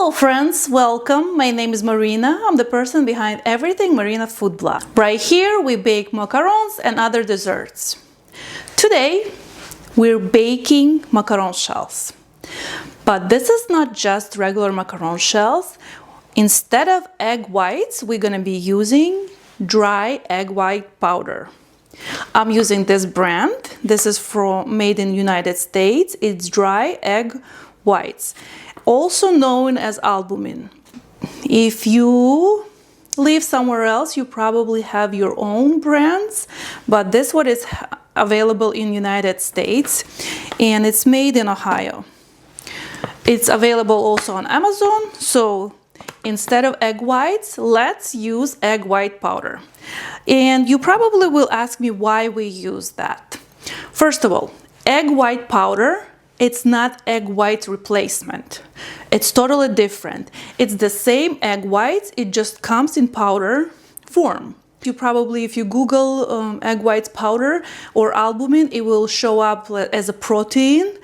Hello friends, welcome. My name is Marina. I'm the person behind everything Marina Food Blog. Right here we bake macarons and other desserts. Today we're baking macaron shells. But this is not just regular macaron shells. Instead of egg whites, we're going to be using dry egg white powder. I'm using this brand. This is made in United States. It's dry egg whites, also known as albumen. If you live somewhere else, you probably have your own brands, but this one is available in United States and it's made in Ohio. It's available also on Amazon, so instead of egg whites, let's use egg white powder. And you probably will ask me why we use that. First of all, egg white powder, it's not egg white replacement. It's totally different. It's the same egg whites, it just comes in powder form. You probably, if you Google egg whites powder or albumen, it will show up as a protein.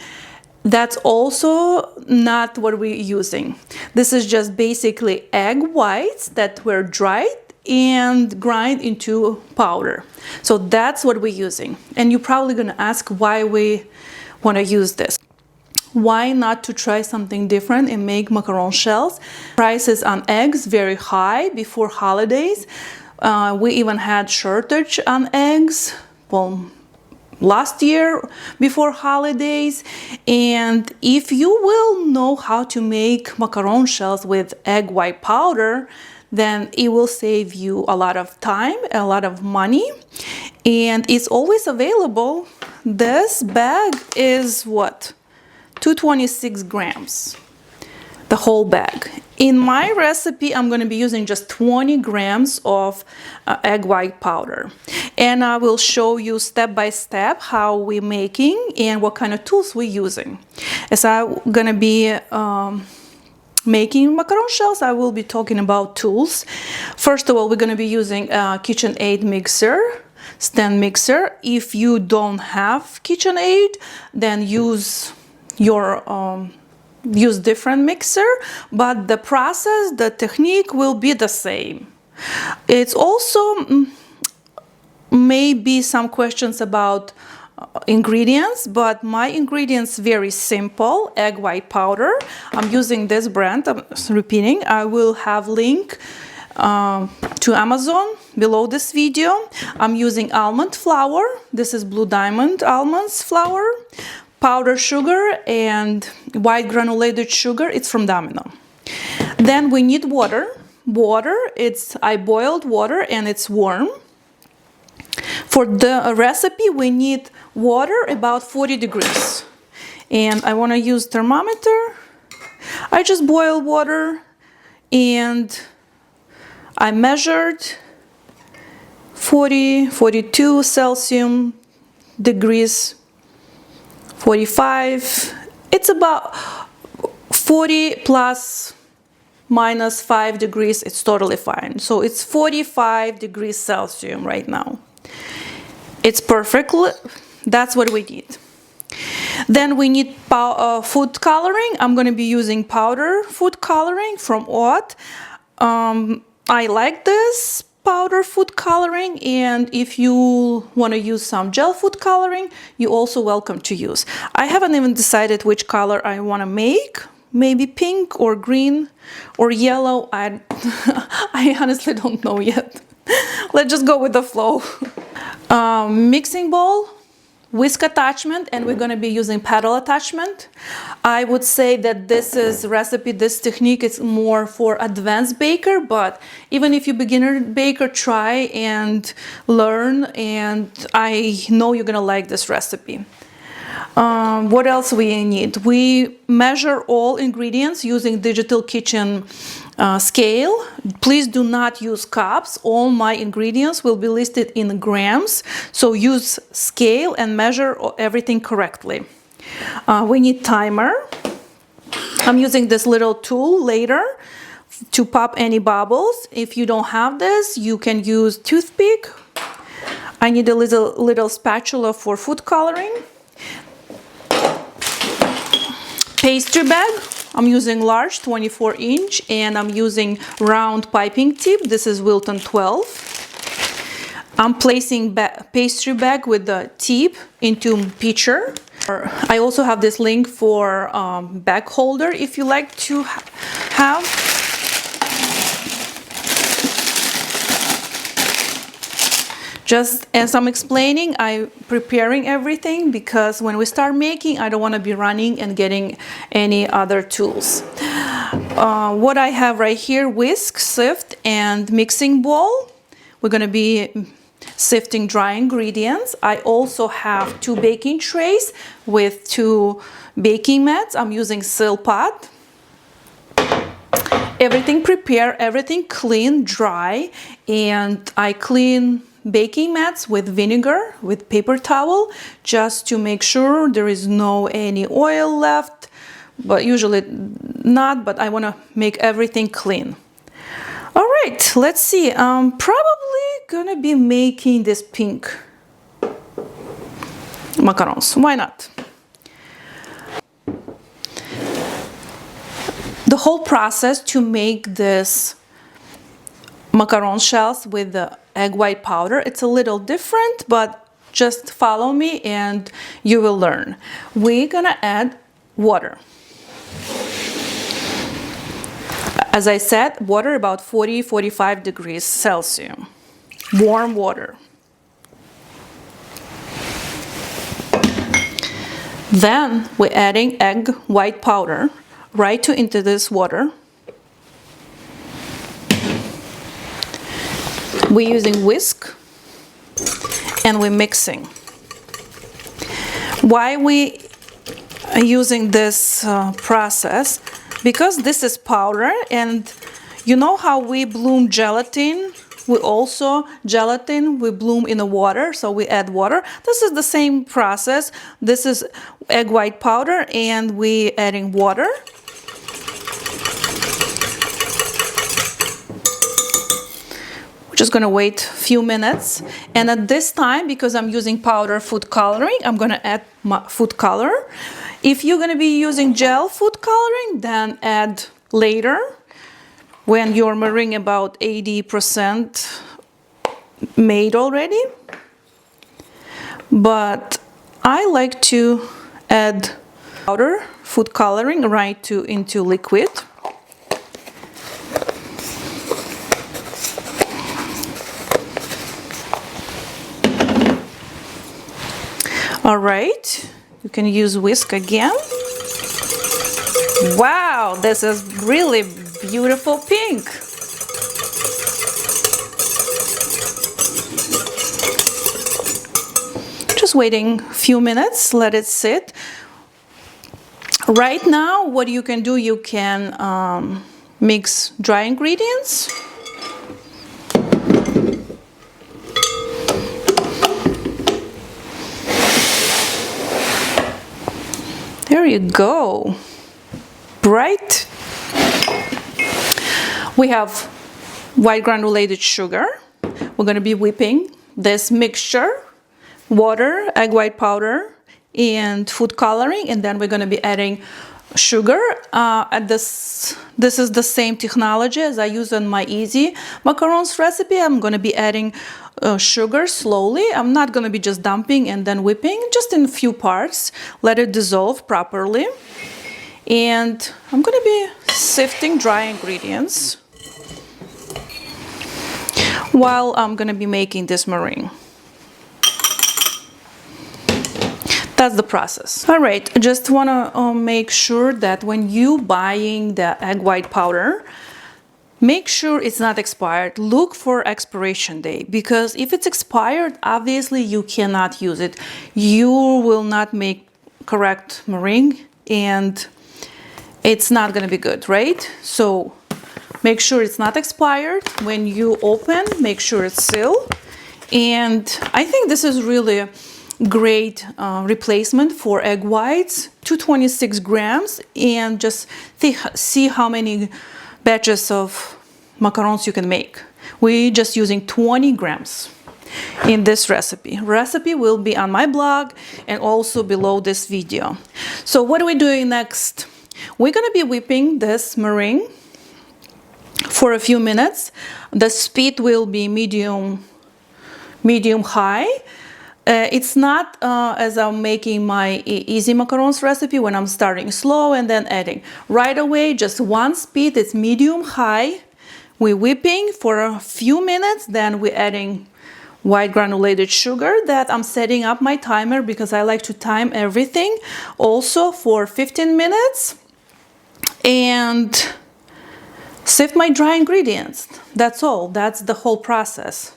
That's also not what we're using. This is just basically egg whites that were dried and grind into powder. So that's what we're using. And you're probably going to ask why we want to use this. Why not to try something different and make macaron shells? Prices on eggs very high before holidays. We even had shortage on eggs. Well, last year before holidays. And if you will know how to make macaron shells with egg white powder, then it will save you a lot of time, a lot of money, and it's always available. This bag is what? 226 grams, the whole bag. In my recipe, I'm going to be using just 20 grams of egg white powder. And I will show you step by step how we're making and what kind of tools we're using. As I'm going to be making macaron shells, I will be talking about tools. First of all, we're going to be using a KitchenAid mixer, stand mixer. If you don't have KitchenAid, then use different mixer, but the process, the technique will be the same. It's also maybe some questions about ingredients, but my ingredients very simple. Egg white powder. I'm using this brand. I'm repeating. I will have link to Amazon below this video. I'm using almond flour. This is Blue Diamond almonds flour. Powdered sugar and white granulated sugar. It's from Domino. Then we need water. I boiled water and it's warm. For the recipe, we need water about 40 degrees. And I want to use thermometer. I just boiled water and I measured 42 Celsius degrees. 45, it's about 40 plus minus 5 degrees, it's totally fine. So it's 45 degrees Celsius right now. It's perfect, that's what we need. Then we need food coloring. I'm going to be using powder food coloring from Ott. I like this powder food coloring, and if you want to use some gel food coloring, you're also welcome to use. I haven't even decided which color I want to make. Maybe pink or green or yellow. I honestly don't know yet. Let's just go with the flow. Mixing bowl, whisk attachment, and we're going to be using paddle attachment. I would say that this technique is more for advanced baker, but even if you're beginner baker, try and learn, and I know you're going to like this recipe. What else we need? We measure all ingredients using digital kitchen scale. Please do not use cups. All my ingredients will be listed in grams, so use scale and measure everything correctly. We need timer. I'm using this little tool later to pop any bubbles. If you don't have this, you can use toothpick. I need a little spatula for food coloring. Pastry bag. I'm using large 24-inch and I'm using round piping tip. This is Wilton 12. I'm placing pastry bag with the tip into pitcher. I also have this link for bag holder if you like to have. Just as I'm explaining, I'm preparing everything because when we start making, I don't want to be running and getting any other tools. What I have right here, whisk, sift, and mixing bowl. We're going to be sifting dry ingredients. I also have 2 baking trays with 2 baking mats. I'm using Silpot. Everything prepared, everything clean, dry, and I clean baking mats with vinegar, with paper towel, just to make sure there is no any oil left, but usually not, but I want to make everything clean. All right, let's see. I'm probably gonna be making this pink macarons. Why not? The whole process to make this macaron shells with the egg white powder, it's a little different, but just follow me and you will learn. We're gonna add water. As I said, water about 40-45 degrees Celsius. Warm water. Then we're adding egg white powder right into this water. We're using whisk and we're mixing. Why we are using this process? Because this is powder, and you know how we bloom gelatin? We also gelatin we bloom in the water, so we add water. This is the same process. This is egg white powder and we adding water. Just gonna wait a few minutes, and at this time, because I'm using powder food coloring, I'm gonna add my food color. If you're gonna be using gel food coloring, then add later when your meringue about 80% made already. But I like to add powder food coloring right into liquid. All right, you can use whisk again. Wow, this is really beautiful pink. Just waiting a few minutes, let it sit. Right now, what you can do, you can mix dry ingredients. There you go. Bright. We have white granulated sugar. We're going to be whipping this mixture, water, egg white powder, and food coloring, and then we're going to be adding sugar. This is the same technology as I use on my easy macarons recipe. I'm going to be adding sugar slowly. I'm not going to be just dumping and then whipping, just in a few parts. Let it dissolve properly. And I'm going to be sifting dry ingredients while I'm going to be making this meringue. That's the process. All right, I just want to make sure that when you buying the egg white powder, make sure it's not expired. Look for expiration date, because if it's expired, obviously you cannot use it. You will not make correct meringue and it's not going to be good, right? So make sure it's not expired. When you open, make sure it's sealed. And I think this is really great replacement for egg whites, 226 grams, and just see how many batches of macarons you can make. We're just using 20 grams in this recipe. Recipe will be on my blog and also below this video. So what are we doing next? We're gonna be whipping this meringue for a few minutes. The speed will be medium high. It's not as I'm making my easy macarons recipe when I'm starting slow and then adding. Right away, just one speed, it's medium high. We're whipping for a few minutes, then we're adding white granulated sugar that I'm setting up my timer because I like to time everything also for 15 minutes. And sift my dry ingredients. That's all. That's the whole process.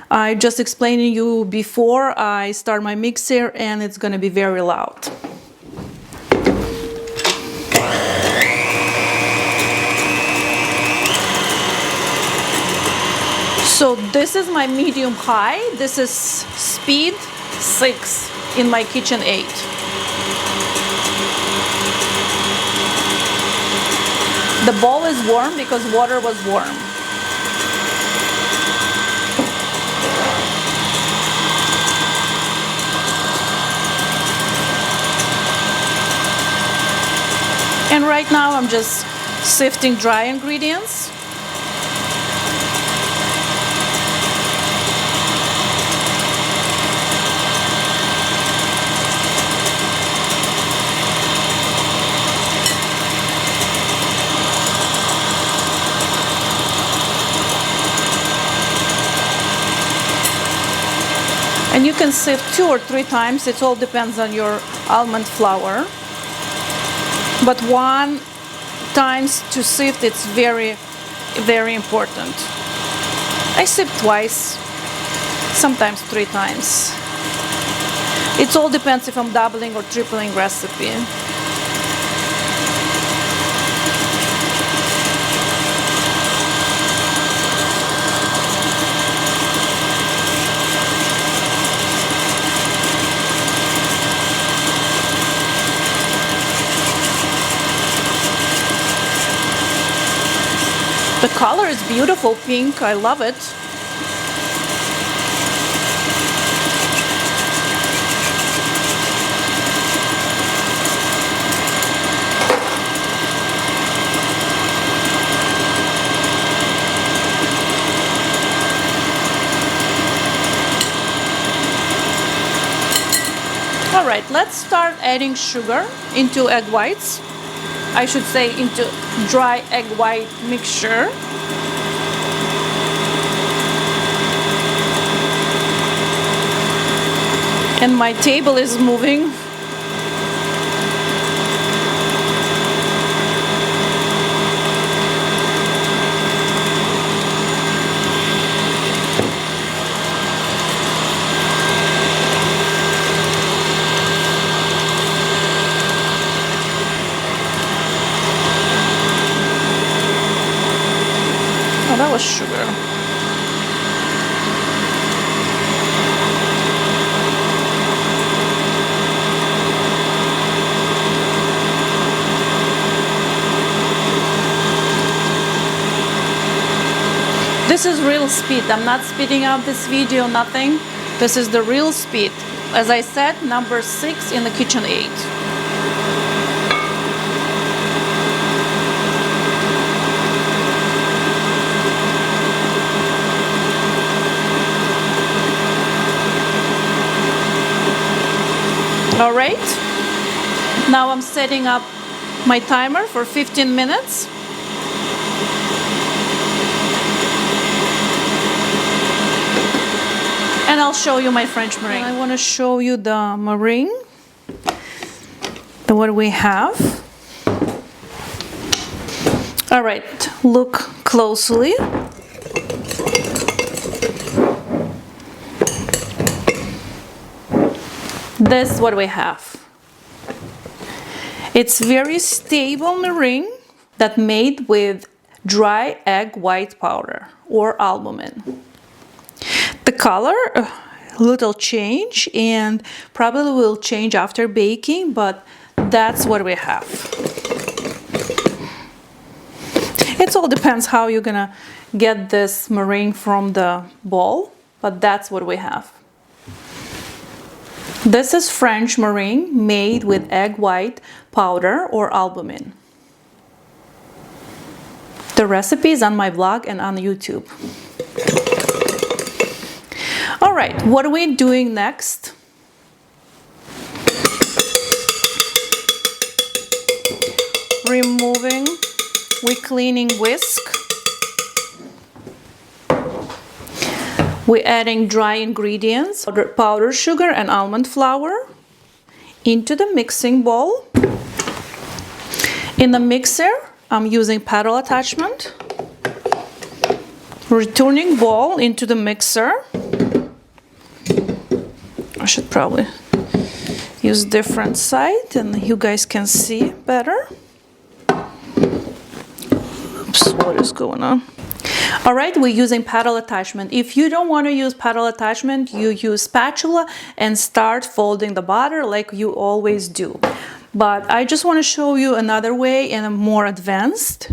I just explained to you before I start my mixer, and it's going to be very loud. So this is my medium high. This is speed 6 in my kitchen 8. The bowl is warm because water was warm. And right now I'm just sifting dry ingredients. And you can sift 2 or 3 times. It all depends on your almond flour. But 1 time to sift, it's very, very important. I sift twice, sometimes 3 times. It all depends if I'm doubling or tripling recipe. The color is beautiful, pink. I love it. All right, let's start adding sugar into egg whites. I should say into dry egg white mixture. And my table is moving. Oh, that was sugar. This is real speed. I'm not speeding up this video, nothing. This is the real speed. As I said, number 6 in the kitchen 8. All right, now I'm setting up my timer for 15 minutes. And I'll show you my French meringue. I want to show you the meringue, what we have. All right, look closely. This is what we have. It's very stable meringue that made with dry egg white powder or albumen. The color, a little change, and probably will change after baking, but that's what we have. It all depends how you're gonna get this meringue from the bowl, but that's what we have. This is French meringue made with egg white powder or albumen. The recipe is on my blog and on YouTube. All right, what are we doing next? Removing with cleaning whisk. We're adding dry ingredients, powdered sugar and almond flour into the mixing bowl. In the mixer, I'm using paddle attachment. Returning bowl into the mixer. I should probably use different side and you guys can see better. Oops, what is going on? All right, we're using paddle attachment. If you don't want to use paddle attachment, you use spatula and start folding the batter like you always do. But I just want to show you another way and a more advanced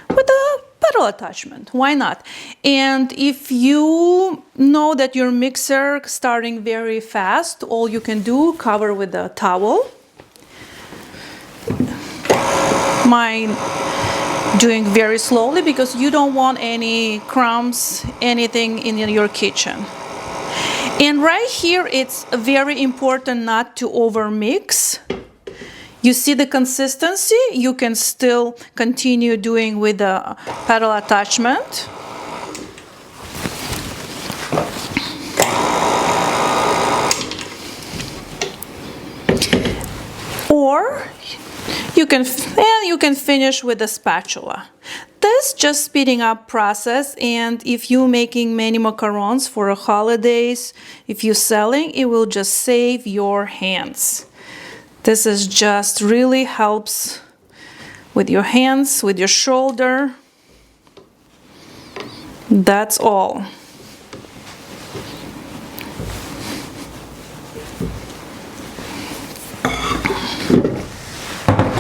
with a paddle attachment. Why not? And if you know that your mixer starting very fast, all you can do, cover with a towel. Mine doing very slowly because you don't want any crumbs, anything in your kitchen. And right here, it's very important not to overmix. You see the consistency? You can still continue doing with the paddle attachment. Or you can finish with a spatula. This just speeding up process, and if you're making many macarons for the holidays, if you're selling, it will just save your hands. This is just really helps with your hands, with your shoulder. That's all.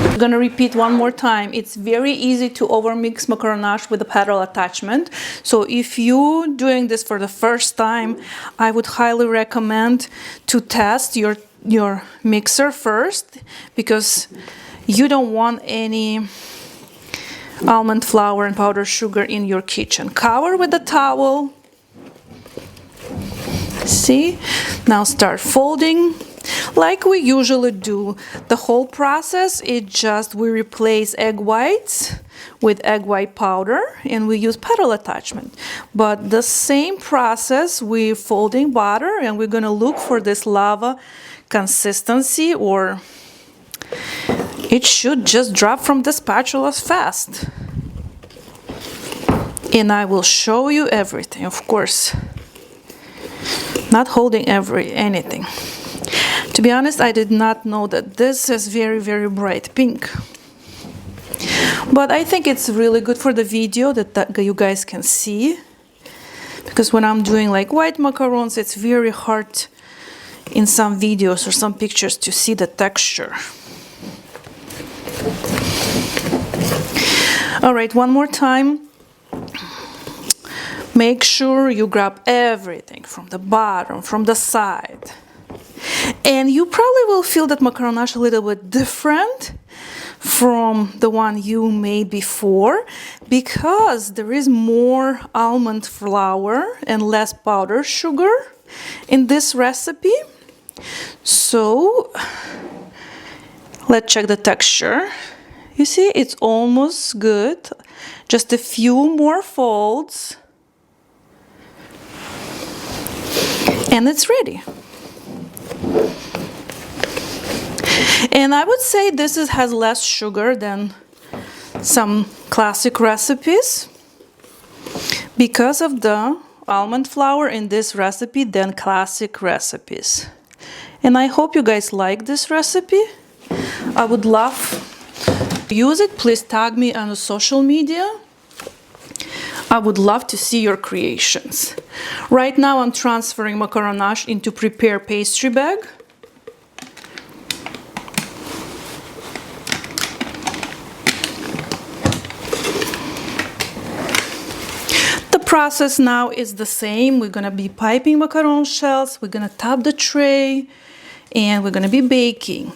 I'm gonna repeat one more time. It's very easy to overmix macaronage with a paddle attachment. So if you're doing this for the first time, I would highly recommend to test your mixer first, because you don't want any almond flour and powdered sugar in your kitchen. Cover with a towel. See? Now start folding like we usually do. The whole process is just we replace egg whites with egg white powder and we use paddle attachment. But the same process, we're folding butter and we're gonna look for this lava consistency, or it should just drop from the spatulas fast. And I will show you everything, of course. Not holding anything. To be honest, I did not know that this is very, very bright pink. But I think it's really good for the video that you guys can see. Because when I'm doing like white macarons, it's very hard in some videos or some pictures to see the texture. All right, one more time. Make sure you grab everything from the bottom, from the side. And you probably will feel that macaronage a little bit different from the one you made before, because there is more almond flour and less powdered sugar in this recipe. So let's check the texture. You see, it's almost good. Just a few more folds and it's ready. And I would say this has less sugar than some classic recipes because of the almond flour in this recipe than classic recipes. And I hope you guys like this recipe. I would love to use it. Please tag me on the social media. I would love to see your creations. Right now I'm transferring macaronage into prepared pastry bag. The process now is the same. We're gonna be piping macaron shells, we're gonna top the tray, and we're gonna be baking.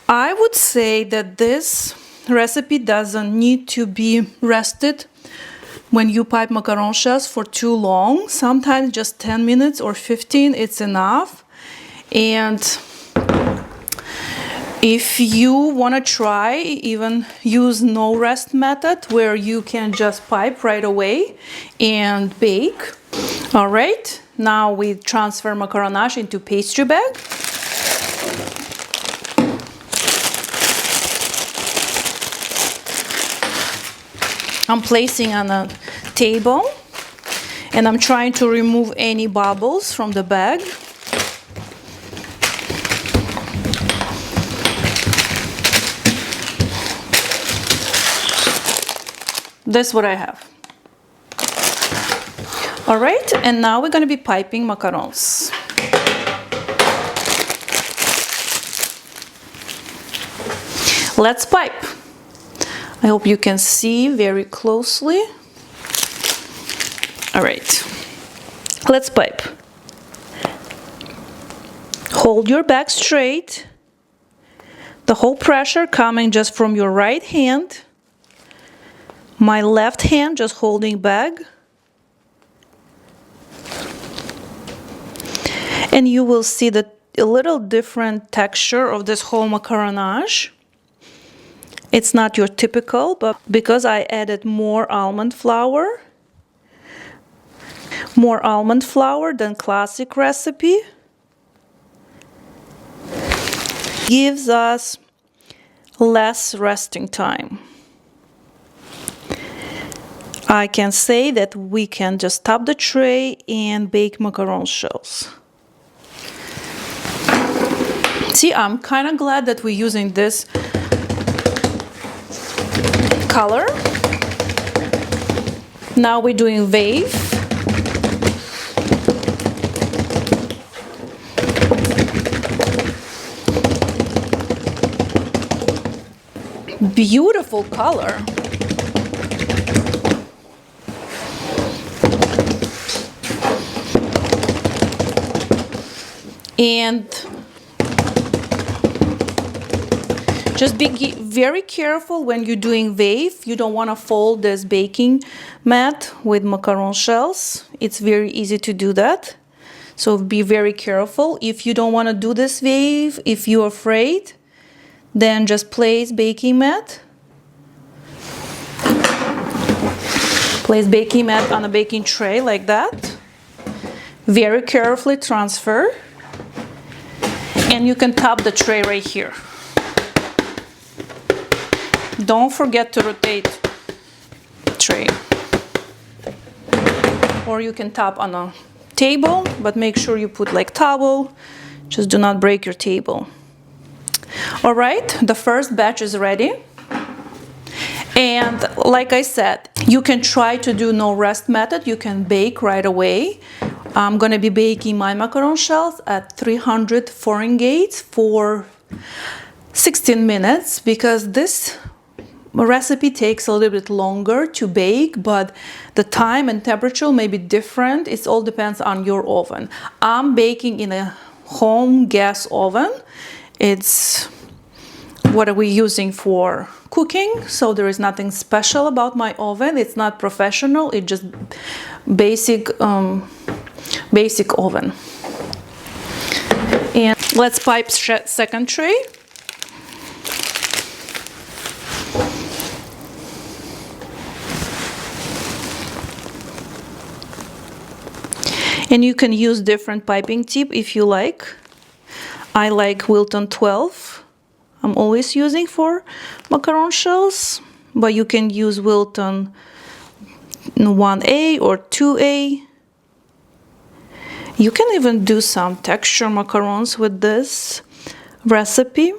I would say that this recipe doesn't need to be rested when you pipe macaron shells for too long. Sometimes just 10 minutes or 15, it's enough. And if you want to try, even use no rest method where you can just pipe right away and bake. All right, now we transfer macaronage into pastry bag. I'm placing on a table and I'm trying to remove any bubbles from the bag. That's what I have. All right, and now we're going to be piping macarons. Let's pipe. I hope you can see very closely. All right, let's pipe. Hold your bag straight. The whole pressure coming just from your right hand. My left hand just holding bag. And you will see a little different texture of this whole macaronage. It's not your typical, but because I added more almond flour than classic recipe, gives us less resting time. I can say that we can just top the tray and bake macaron shells. See, I'm kind of glad that we're using this color. Now we're doing wave. Beautiful color. And just be very careful when you're doing wave. You don't want to fold this baking mat with macaron shells. It's very easy to do that. So be very careful. If you don't want to do this wave, if you're afraid, then just place baking mat. Place baking mat on a baking tray like that. Very carefully transfer. And you can top the tray right here. Don't forget to rotate the tray. Or you can top on a table, but make sure you put like towel. Just do not break your table. All right, the first batch is ready. And like I said, you can try to do no rest method. You can bake right away. I'm going to be baking my macaron shells at 300 Fahrenheit for 16 minutes because this recipe takes a little bit longer to bake, but the time and temperature may be different. It all depends on your oven. I'm baking in a home gas oven. It's what we're using for cooking, so there is nothing special about my oven. It's not professional. It's just basic oven. And let's pipe second tray. And you can use different piping tip if you like. I like Wilton 12. I'm always using for macaron shells, but you can use Wilton 1A or 2A. You can even do some texture macarons with this recipe.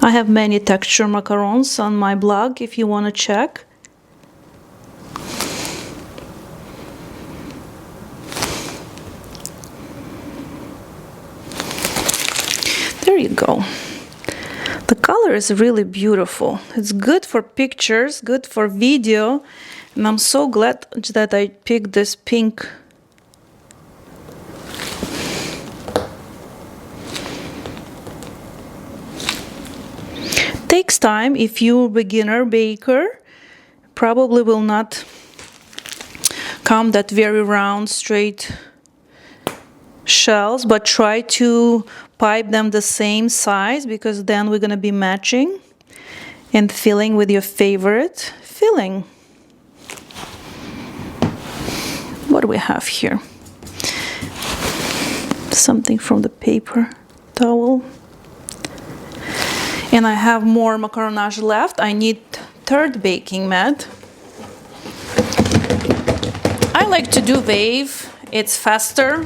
I have many texture macarons on my blog if you want to check. There you go. The color is really beautiful. It's good for pictures, good for video, and I'm so glad that I picked this pink. takes time. If you're a beginner baker, probably will not come that very round, straight shells, but try to pipe them the same size, because then we're going to be matching and filling with your favorite filling. What do we have here? Something from the paper towel. And I have more macaronage left. I need third baking mat. I like to do wave. It's faster.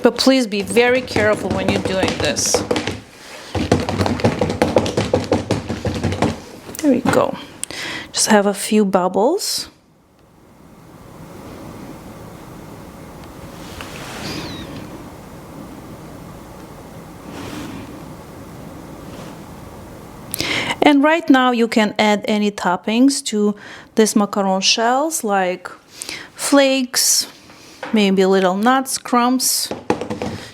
But please be very careful when you're doing this. There we go. Just have a few bubbles. And right now you can add any toppings to this macaron shells, like flakes, maybe little nuts, crumbs.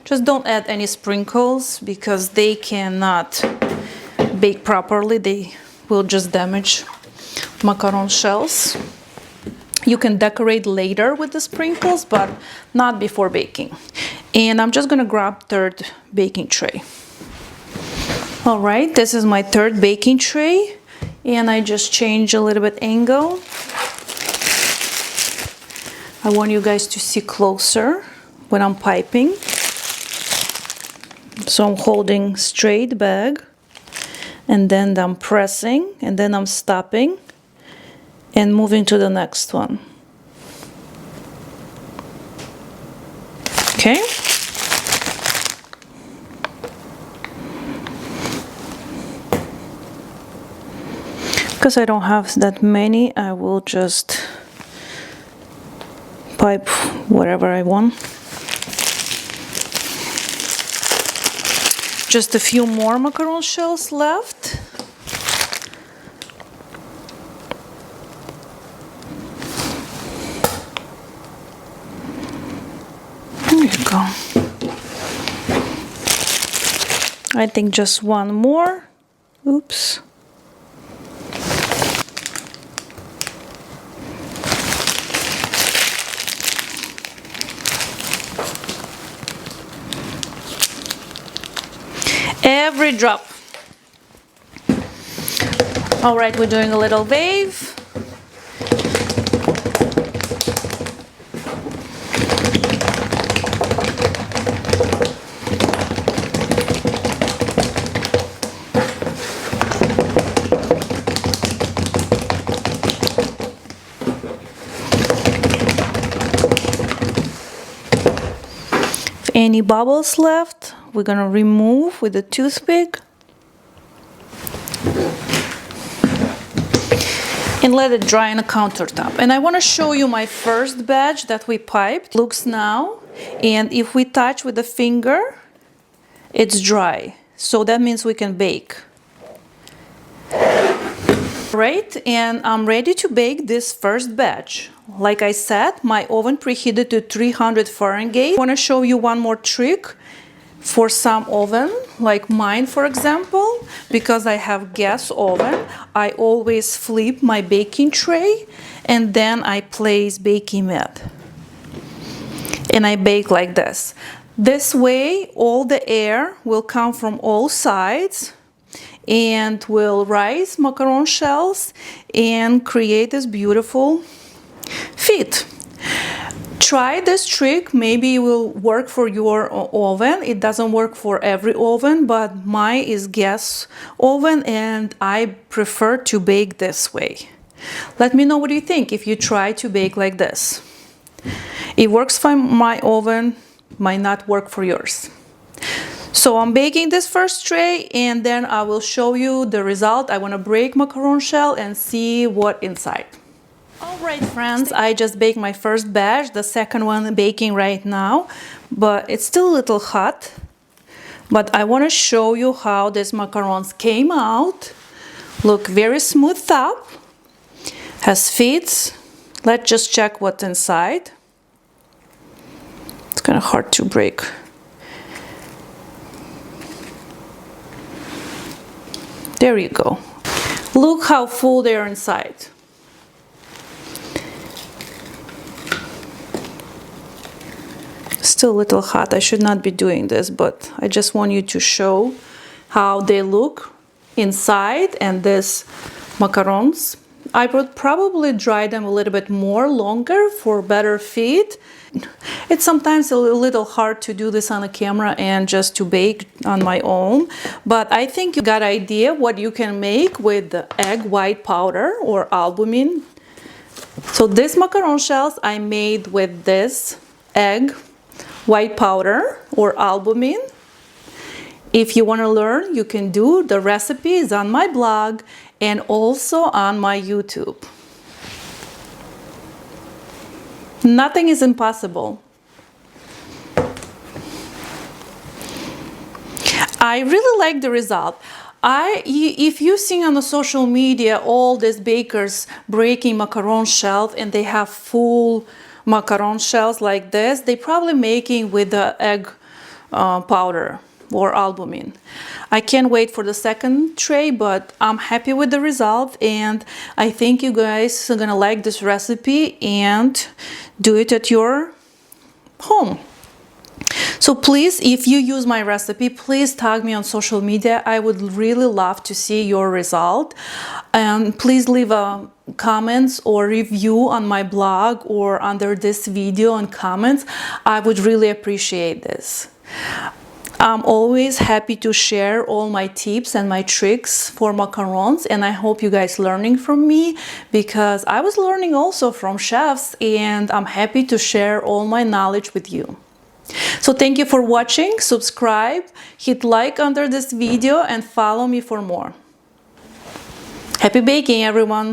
Just don't add any sprinkles because they cannot bake properly. They will just damage macaron shells. You can decorate later with the sprinkles, but not before baking. And I'm just gonna grab third baking tray. All right, this is my third baking tray, and I just changed a little bit angle. I want you guys to see closer when I'm piping. So I'm holding straight bag, and then I'm pressing, and then I'm stopping and moving to the next one. Okay? Because I don't have that many, I will just pipe whatever I want. Just a few more macaron shells left. There you go. I think just one more. Oops. Every drop. All right, we're doing a little wave. If any bubbles left, we're gonna remove with a toothpick and let it dry on a countertop. And I want to show you my first batch that we piped. Looks now, and if we touch with the finger, it's dry. So that means we can bake. Right, and I'm ready to bake this first batch. Like I said, my oven preheated to 300 Fahrenheit. I want to show you one more trick. For some oven, like mine for example, because I have gas oven, I always flip my baking tray and then I place baking mat. And I bake like this. This way, all the air will come from all sides and will rise macaron shells and create this beautiful fit. Try this trick, maybe it will work for your oven. It doesn't work for every oven, but mine is gas oven and I prefer to bake this way. Let me know what you think if you try to bake like this. It works for my oven, might not work for yours. So I'm baking this first tray and then I will show you the result. I want to break macaron shell and see what inside. Alright friends, I just baked my first batch, the second one baking right now. but it's still a little hot. But I want to show you how these macarons came out. Look very smoothed up, has feet. Let's just check what's inside. It's kind of hard to break. There you go. Look how full they are inside. Still a little hot. I should not be doing this, but I just want you to show how they look inside. And this macarons, I would probably dry them a little bit more longer for better fit. It's sometimes a little hard to do this on a camera and just to bake on my own, but I think you got an idea what you can make with the egg white powder or albumen. So this macaron shells I made with this egg white powder or albumen. If you want to learn, you can do the recipes on my blog and also on my YouTube. Nothing is impossible. I really like the result. If you see on the social media all these bakers breaking macaron shells and they have full macaron shells like this, they probably making with the egg powder or albumen. I can't wait for the second tray, but I'm happy with the result, and I think you guys are gonna like this recipe and do it at your home. So please, if you use my recipe, please tag me on social media. I would really love to see your result. And please leave a comments or review on my blog or under this video and comments. I would really appreciate this. I'm always happy to share all my tips and my tricks for macarons, and I hope you guys learning from me, because I was learning also from chefs, and I'm happy to share all my knowledge with you. So thank you for watching, subscribe, hit like under this video, and follow me for more. Happy baking, everyone!